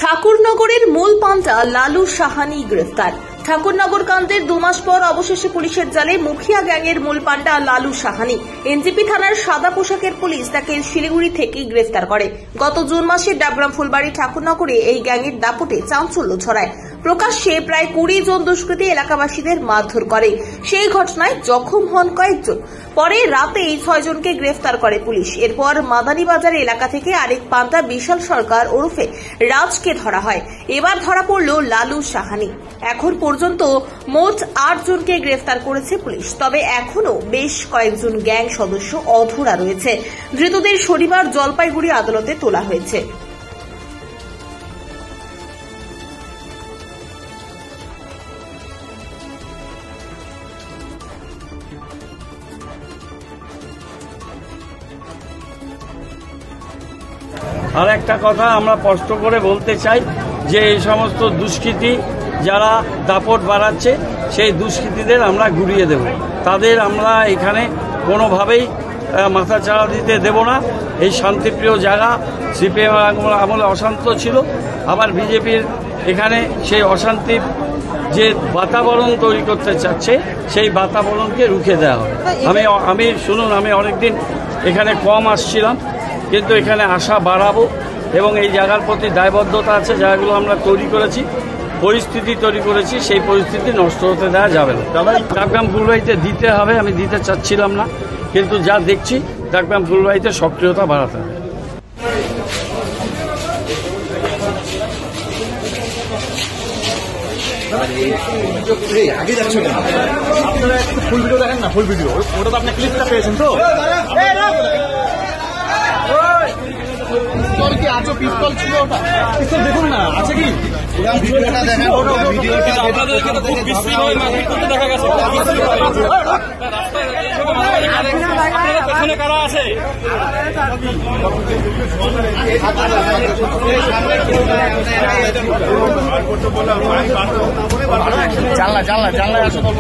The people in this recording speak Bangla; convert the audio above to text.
ঠাকুরনগরের মূল পান্ডা লালু সাহানি গ্রেফতার। ঠাকুরনগর কাণ্ডের 2 মাস পর অবশেষে পুলিশের জালে মুখিয়া গ্যাংয়ের মূল পান্ডা লালু সাহানি। এনজিপি থানার সাদা পোশাকের পুলিশ তাকে শিলিগুড়ি থেকে গ্রেফতার করে। গত জুন মাসে ডাবগ্রাম ফুলবাড়ি ঠাকুরনগরে এই গ্যাংয়ের দাপটে চাঞ্চল্য ছড়ায়। প্রকাশ্যে প্রায় 20 জন দুষ্কৃতী এলাকাবাসীদের মারধর করে। সেই ঘটনায় জখম হন কয়েকজন। পরে রাতেই 6 জনকে গ্রেফতার করে পুলিশ। এরপর মাদানীবাজার এলাকা থেকে আরেক পান্ডা বিশাল সরকার ওরফে রাজকে ধরা হয়। এবার ধরা পড়ল লালু সাহানি। এখন পর্যন্ত মোট 8 জনকে গ্রেফতার করেছে পুলিশ। তবে এখনো বেশ কয়েকজন গ্যাং সদস্য অধরা রয়েছে। ধৃতদের শনিবার জলপাইগুড়ি আদালতে তোলা হয়েছে। আর একটা কথা আমরা স্পষ্ট করে বলতে চাই যে এই সমস্ত দুষ্কৃতী যারা দাপট বাড়াচ্ছে সেই দুষ্কৃতীদের আমরা গুড়িয়ে দেব। তাদের আমরা এখানে কোনোভাবেই মাথা চাড়া দিতে দেব না। এই শান্তিপ্রিয় জায়গা সিপিএম আমলে অশান্ত ছিল, আবার বিজেপির এখানে সেই অশান্তির যে বাতাবরণ তৈরি করতে চাচ্ছে সেই বাতাবরণকে রুখে দেওয়া হবে। আমি শুনুন, আমি অনেকদিন এখানে কম আসছিলাম, কিন্তু এখানে আসা বাড়াবো এবং এই জায়গার প্রতি দায়বদ্ধতা আছে। জায়গাগুলো আমরা তৈরি করেছি, পরিস্থিতি তৈরি করেছি, সেই পরিস্থিতি নষ্ট হতে দেওয়া যাবে না। ডাবগ্রাম ফুলবাড়িতে দিতে হবে, আমি দিতে চাচ্ছিলাম না, কিন্তু যা দেখছি ডাবগ্রাম ফুলবাড়িতে সক্রিয়তা বাড়াতে হবে। আগে যাচ্ছ কেন? আপনারা একটু ফুল ভিডিও দেখেন না, ফুল ভিডিও ওটা তো আপনি ক্লিপটা পেয়েছেন তো? পিস্তল কি আছে? পিস্তল ছিল ওটা? পিস্তল দেখুন না, আছে কি? ভিডিওটা দেখেন, ভিডিওটা আপনাদেরকে তো খুব বিশ্রী হয়ে মারপিট করতে দেখা গেছে। আপনাদের পেছনে কারা আছে? জানলা জানলা জানলায় আসো তো।